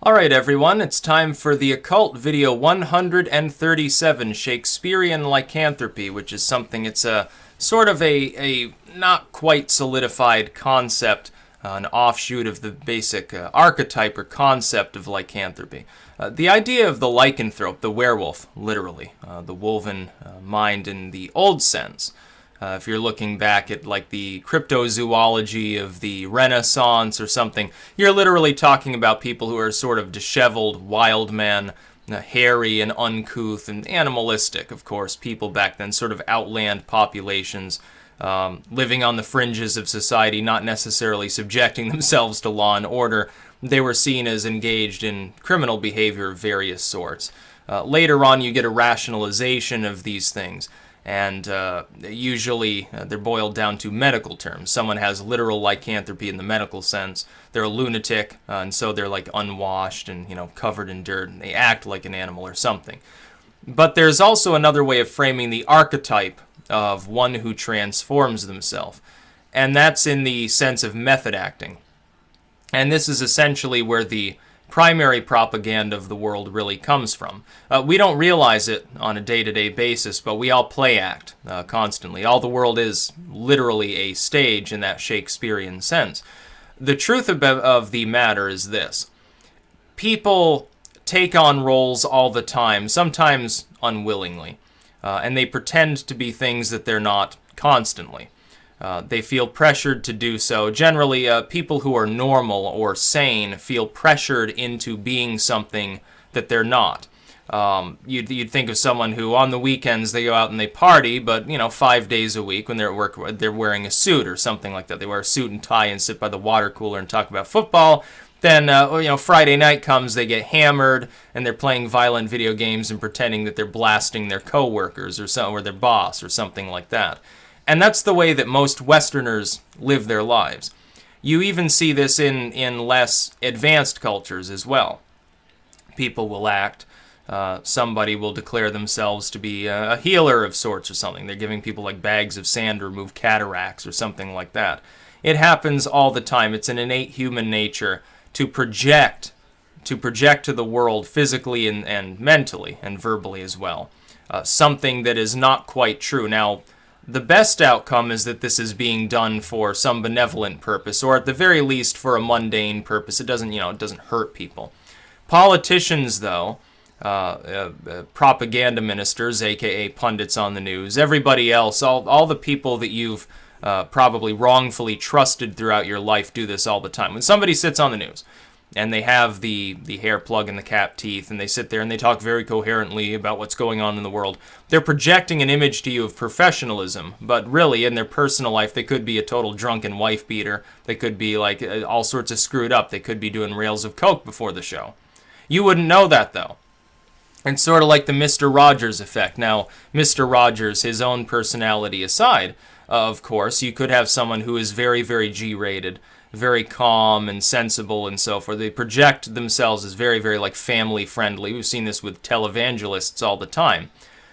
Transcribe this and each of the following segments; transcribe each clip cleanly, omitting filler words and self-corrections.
Alright everyone, it's time for the Occult video 137, Shakespearean Lycanthropy, which is something, it's a sort of a not quite solidified concept, an offshoot of the basic archetype or concept of lycanthropy. The idea of the lycanthrope, the werewolf, literally, the woven mind in the old sense. If you're looking back at like the cryptozoology of the Renaissance or something, you're literally talking about people who are sort of disheveled wild men, hairy and uncouth and animalistic, of course. People back then, sort of outland populations, living on the fringes of society, not necessarily subjecting themselves to law and order. They were seen as engaged in criminal behavior of various sorts. Later on, you get a rationalization of these things. And usually they're boiled down to medical terms. Someone has literal lycanthropy in the medical sense. They're a lunatic, and so they're like unwashed and, covered in dirt, and they act like an animal or something. But there's also another way of framing the archetype of one who transforms themselves, and that's in the sense of method acting. And this is essentially where the primary propaganda of the world really comes from. We don't realize it on a day-to-day basis, but we all play act constantly. All the world is literally a stage in that Shakespearean sense. The truth of the matter is this. People take on roles all the time, sometimes unwillingly, and they pretend to be things that they're not constantly. They feel pressured to do so. Generally, people who are normal or sane feel pressured into being something that they're not. You'd think of someone who, on the weekends, they go out and they party, but, 5 days a week when they're at work, they're wearing a suit or something like that. They wear a suit and tie and sit by the water cooler and talk about football. Then, Friday night comes, they get hammered, and they're playing violent video games and pretending that they're blasting their coworkers or their boss or something like that. And that's the way that most Westerners live their lives. You even see this in less advanced cultures as well. People will act. Somebody will declare themselves to be a healer of sorts or something. They're giving people like bags of sand to remove cataracts or something like that. It happens all the time. It's an innate human nature to project to the world physically and mentally and verbally as well. Something that is not quite true. Now, the best outcome is that this is being done for some benevolent purpose, or at the very least for a mundane purpose. It doesn't hurt people. Politicians, though, propaganda ministers, aka pundits on the news, everybody else, all the people that you've probably wrongfully trusted throughout your life do this all the time. When somebody sits on the news, and they have the hair plug and the cap teeth, and they sit there and they talk very coherently about what's going on in the world. They're projecting an image to you of professionalism, but really, in their personal life, they could be a total drunken wife beater. They could be like all sorts of screwed up. They could be doing rails of coke before the show. You wouldn't know that, though. It's sort of like the Mr. Rogers effect. Now, Mr. Rogers, his own personality aside, of course, you could have someone who is very, very G-rated, very calm and sensible and so forth. They project themselves as very, very like family friendly. We've seen this with televangelists all the time.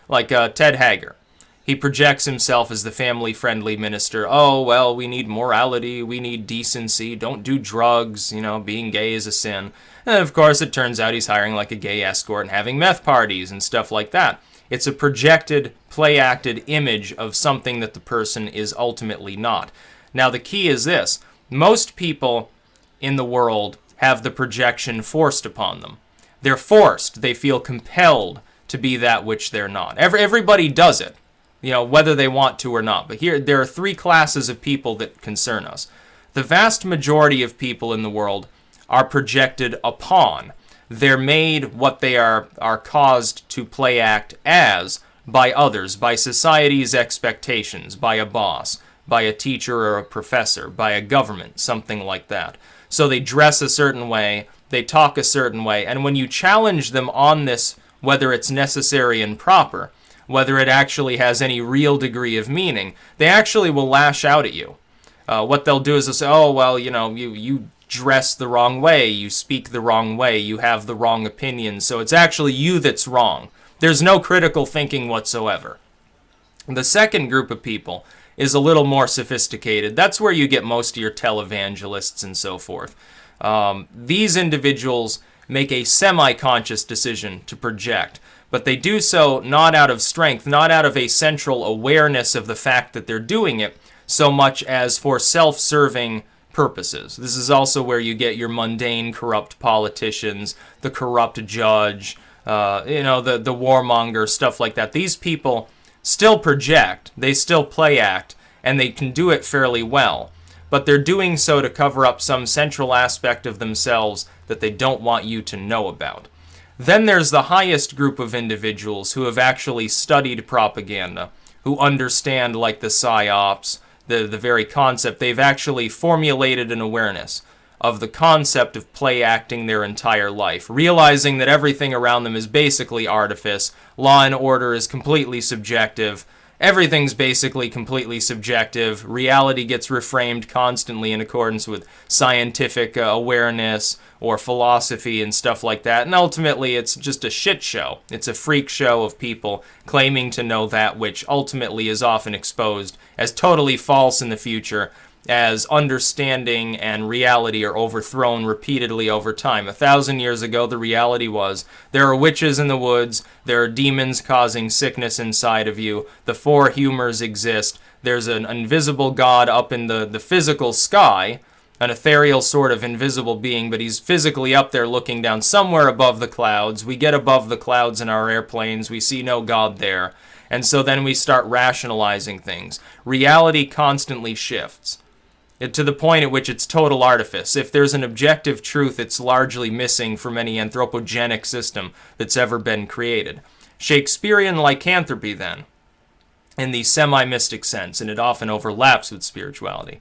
Like Ted Hager. He projects himself as the family friendly minister. Oh, well, we need morality, we need decency, don't do drugs, being gay is a sin. And of course it turns out he's hiring like a gay escort and having meth parties and stuff like that. It's a projected, play-acted image of something that the person is ultimately not. Now the key is this. Most people in the world have the projection forced upon them. They're forced. They feel compelled to be that which they're not. Everybody does it, whether they want to or not. But here, there are three classes of people that concern us. The vast majority of people in the world are projected upon. They're made what they are caused to play act as by others, by society's expectations, by a boss, by a teacher or a professor, by a government, something like that. So they dress a certain way, they talk a certain way, and when you challenge them on this, whether it's necessary and proper, whether it actually has any real degree of meaning, they actually will lash out at you. What they'll do is they'll say, oh, well, you dress the wrong way, you speak the wrong way, you have the wrong opinion, so it's actually you that's wrong. There's no critical thinking whatsoever. The second group of people is a little more sophisticated. That's where you get most of your televangelists and so forth. These individuals make a semi-conscious decision to project. But they do so not out of strength, not out of a central awareness of the fact that they're doing it, so much as for self-serving purposes. This is also where you get your mundane, corrupt politicians, the corrupt judge, the warmonger, stuff like that. These people still project, they still play act, and they can do it fairly well. But they're doing so to cover up some central aspect of themselves that they don't want you to know about. Then there's the highest group of individuals who have actually studied propaganda, who understand, like the psyops, the very concept. They've actually formulated an awareness of the concept of play acting their entire life, realizing that everything around them is basically artifice, law and order is completely subjective, everything's basically completely subjective, reality gets reframed constantly in accordance with scientific awareness or philosophy and stuff like that, and ultimately it's just a shit show. It's a freak show of people claiming to know that which ultimately is often exposed as totally false in the future, as understanding and reality are overthrown repeatedly over time. 1,000 years ago, the reality was there are witches in the woods, there are demons causing sickness inside of you, the four humors exist, there's an invisible god up in the physical sky, an ethereal sort of invisible being, but he's physically up there looking down somewhere above the clouds. We get above the clouds in our airplanes, we see no god there, and so then we start rationalizing things. Reality constantly shifts to the point at which it's total artifice. If there's an objective truth, it's largely missing from any anthropogenic system that's ever been created. Shakespearean lycanthropy, then, in the semi-mystic sense, and it often overlaps with spirituality,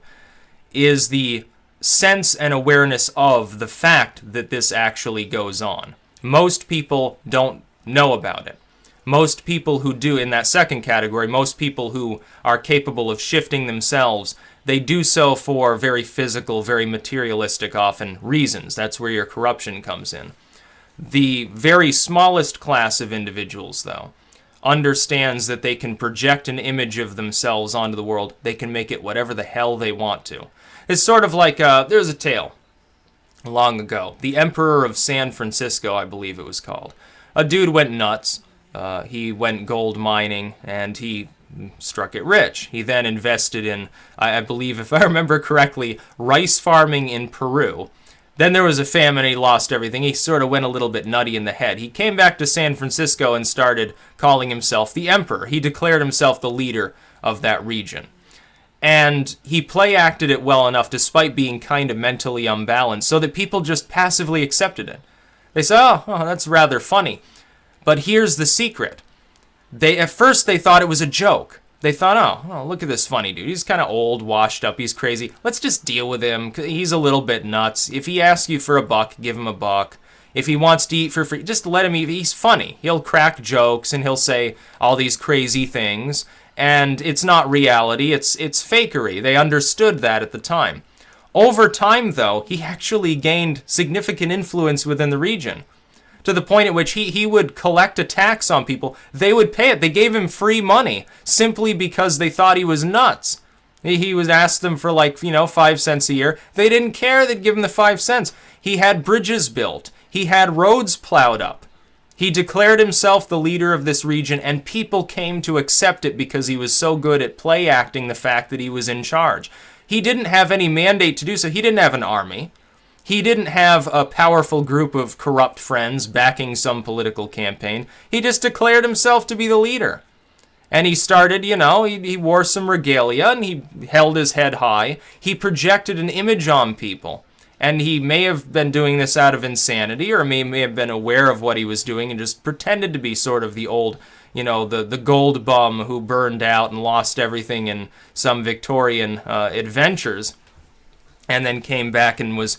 is the sense and awareness of the fact that this actually goes on. Most people don't know about it. Most people who do, in that second category, most people who are capable of shifting themselves, they do so for very physical, very materialistic, often, reasons. That's where your corruption comes in. The very smallest class of individuals, though, understands that they can project an image of themselves onto the world. They can make it whatever the hell they want to. It's sort of like, there's a tale long ago. The Emperor of San Francisco, I believe it was called. A dude went nuts. He went gold mining, and he struck it rich. He then invested in, I believe, if I remember correctly, rice farming in Peru. Then there was a famine, and he lost everything. He sort of went a little bit nutty in the head. He came back to San Francisco and started calling himself the Emperor. He declared himself the leader of that region. And he play-acted it well enough, despite being kind of mentally unbalanced, so that people just passively accepted it. They said, oh, that's rather funny. But here's the secret. At first they thought it was a joke. They thought, oh, look at this funny dude. He's kind of old, washed up, he's crazy. Let's just deal with him. He's a little bit nuts. If he asks you for a buck, give him a buck. If he wants to eat for free, just let him eat. He's funny. He'll crack jokes and he'll say all these crazy things. And it's not reality, it's fakery. They understood that at the time. Over time, though, he actually gained significant influence within the region, to the point at which he would collect a tax on people. They would pay it. They gave him free money simply because they thought he was nuts. He would ask them for 5 cents a year. They didn't care. They'd give him the 5 cents. He had bridges built. He had roads plowed up. He declared himself the leader of this region, and people came to accept it because he was so good at play acting the fact that he was in charge. He didn't have any mandate to do so. He didn't have an army. He didn't have a powerful group of corrupt friends backing some political campaign. He just declared himself to be the leader. And he started, he wore some regalia and he held his head high. He projected an image on people. And he may have been doing this out of insanity, or may have been aware of what he was doing and just pretended to be sort of the old, the gold bum who burned out and lost everything in some Victorian adventures, and then came back and was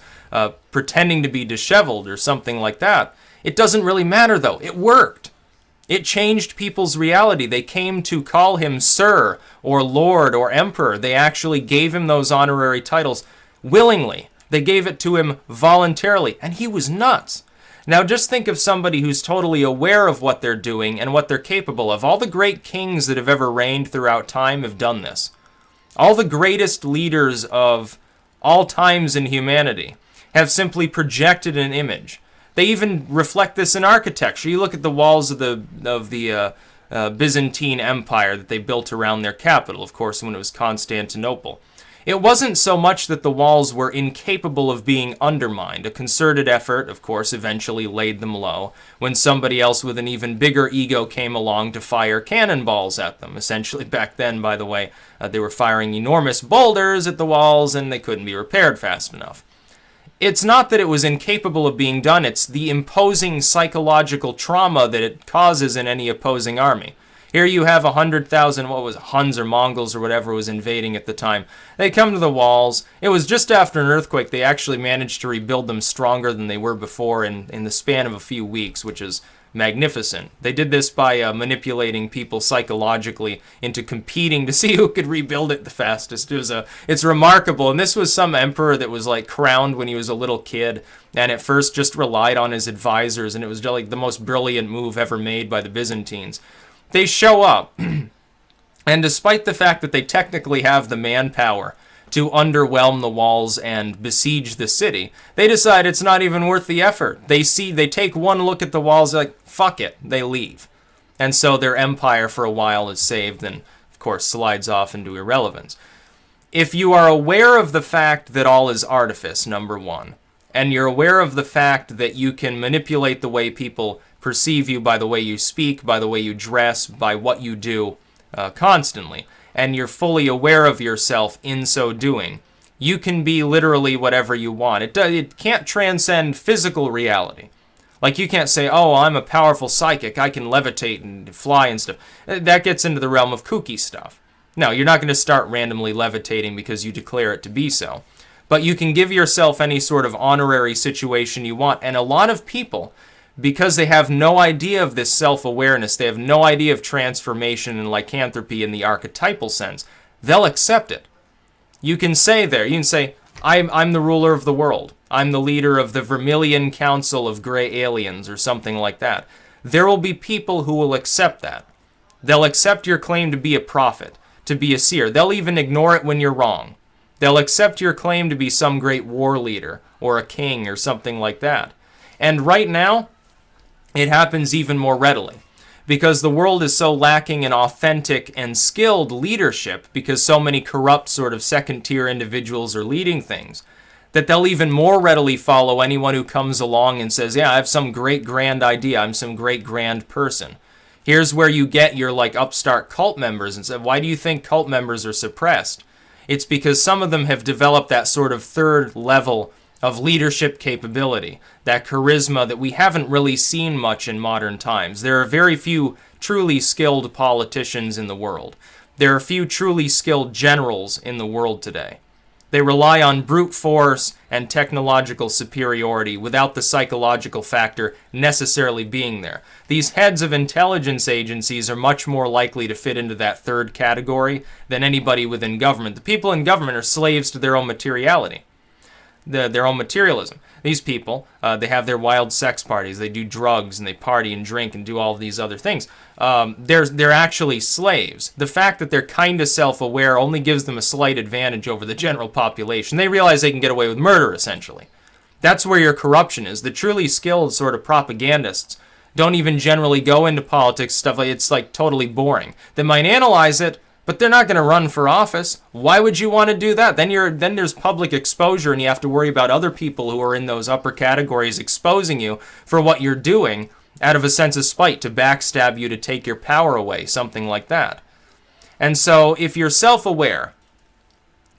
pretending to be disheveled or something like that. It doesn't really matter, though. It worked. It changed people's reality. They came to call him Sir or Lord or Emperor. They actually gave him those honorary titles willingly. They gave it to him voluntarily, and he was nuts. Now just think of somebody who's totally aware of what they're doing and what they're capable of. All the great kings that have ever reigned throughout time have done this. All the greatest leaders of all times in humanity have simply projected an image. They even reflect this in architecture. You look at the walls of the Byzantine Empire that they built around their capital, of course, when it was Constantinople. It wasn't so much that the walls were incapable of being undermined. A concerted effort, of course, eventually laid them low when somebody else with an even bigger ego came along to fire cannonballs at them. Essentially, back then, by the way, they were firing enormous boulders at the walls and they couldn't be repaired fast enough. It's not that it was incapable of being done, it's the imposing psychological trauma that it causes in any opposing army. Here you have 100,000, what was it, Huns or Mongols or whatever was invading at the time. They come to the walls. It was just after an earthquake they actually managed to rebuild them stronger than they were before in the span of a few weeks, which is magnificent. They did this by manipulating people psychologically into competing to see who could rebuild it the fastest. It's remarkable, and this was some emperor that was like crowned when he was a little kid, and at first just relied on his advisors, and it was like the most brilliant move ever made by the Byzantines. They show up, and despite the fact that they technically have the manpower to underwhelm the walls and besiege the city, they decide it's not even worth the effort. They take one look at the walls, they're like, fuck it, they leave. And so their empire for a while is saved and, of course, slides off into irrelevance. If you are aware of the fact that all is artifice, number one, and you're aware of the fact that you can manipulate the way people perceive you by the way you speak, by the way you dress, by what you do constantly, and you're fully aware of yourself in so doing, you can be literally whatever you want. It can't transcend physical reality. Like, you can't say, oh, I'm a powerful psychic, I can levitate and fly and stuff. That gets into the realm of kooky stuff. No, you're not going to start randomly levitating because you declare it to be so. But you can give yourself any sort of honorary situation you want, and a lot of people, because they have no idea of this self-awareness, they have no idea of transformation and lycanthropy in the archetypal sense, they'll accept it. You can say, I'm the ruler of the world. I'm the leader of the Vermilion Council of Grey Aliens, or something like that. There will be people who will accept that. They'll accept your claim to be a prophet, to be a seer. They'll even ignore it when you're wrong. They'll accept your claim to be some great war leader, or a king, or something like that. And right now, it happens even more readily because the world is so lacking in authentic and skilled leadership because so many corrupt sort of second-tier individuals are leading things that they'll even more readily follow anyone who comes along and says, yeah, I have some great grand idea, I'm some great grand person. Here's where you get your like upstart cult members and say, why do you think cult members are suppressed? It's because some of them have developed that sort of third level of leadership capability, that charisma that we haven't really seen much in modern times. There are very few truly skilled politicians in the world. There are few truly skilled generals in the world today. They rely on brute force and technological superiority without the psychological factor necessarily being there. These heads of intelligence agencies are much more likely to fit into that third category than anybody within government. The people in government are slaves to their own materiality. Their own materialism. These people, they have their wild sex parties, they do drugs, and they party and drink and do all of these other things. They're actually slaves. The fact that they're kind of self-aware only gives them a slight advantage over the general population. They realize they can get away with murder, essentially. That's where your corruption is. The truly skilled sort of propagandists don't even generally go into politics, stuff like it's like totally boring. They might analyze it, but they're not going to run for office. Why would you want to do that? Then there's public exposure, and you have to worry about other people who are in those upper categories exposing you for what you're doing out of a sense of spite, to backstab you, to take your power away, something like that. And so if you're self-aware,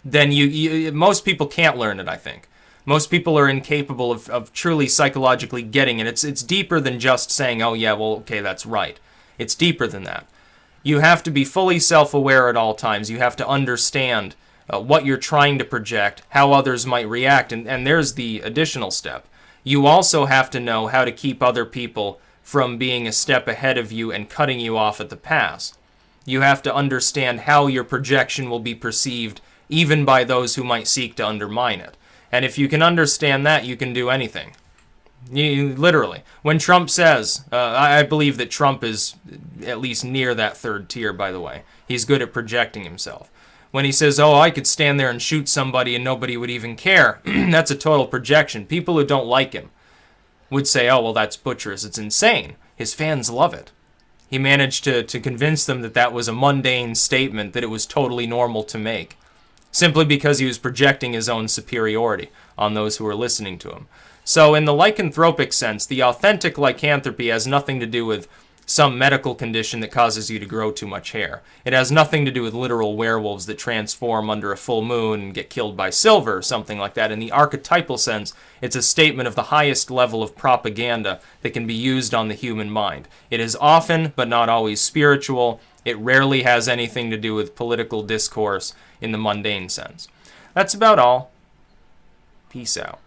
then most people can't learn it, I think. Most people are incapable of truly psychologically getting it. It's deeper than just saying, oh yeah, well, okay, that's right. It's deeper than that. You have to be fully self-aware at all times. You have to understand what you're trying to project, how others might react, and there's the additional step. You also have to know how to keep other people from being a step ahead of you and cutting you off at the pass. You have to understand how your projection will be perceived even by those who might seek to undermine it. And if you can understand that, you can do anything. Literally. When Trump says, I believe that Trump is at least near that third tier, by the way. He's good at projecting himself. When he says, oh, I could stand there and shoot somebody and nobody would even care, that's a total projection. People who don't like him, would say, oh, well, that's butcherous. It's insane. His fans love it. He managed to convince them that that was a mundane statement, that it was totally normal to make, simply because he was projecting his own superiority on those who were listening to him. So in the lycanthropic sense, the authentic lycanthropy has nothing to do with some medical condition that causes you to grow too much hair. It has nothing to do with literal werewolves that transform under a full moon and get killed by silver or something like that. In the archetypal sense, it's a statement of the highest level of propaganda that can be used on the human mind. It is often, but not always, spiritual. It rarely has anything to do with political discourse in the mundane sense. That's about all. Peace out.